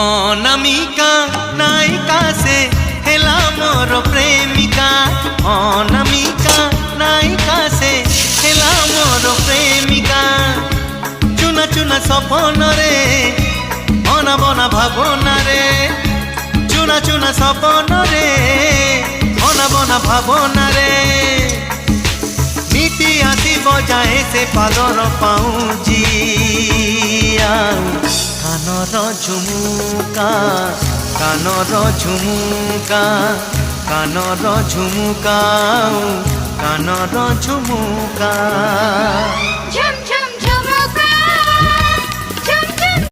অনামিকা নায়িকা সে হেলা মোর প্রেমিকা। অনামিকা নায়িকা সে হেলা মোর প্রেমিকা। চুনা চুনা স্বপ্নরে অনাবনা ভাবনারে। চুনা চুনা স্বপ্নরে অনাবনা ভাবনারে। নীতি আসিব যায় সে পাদর পাউজি। কানর ঝুমুকা কানর ঝুমুকা কানর ঝুমুকা কানর ঝুমুকা।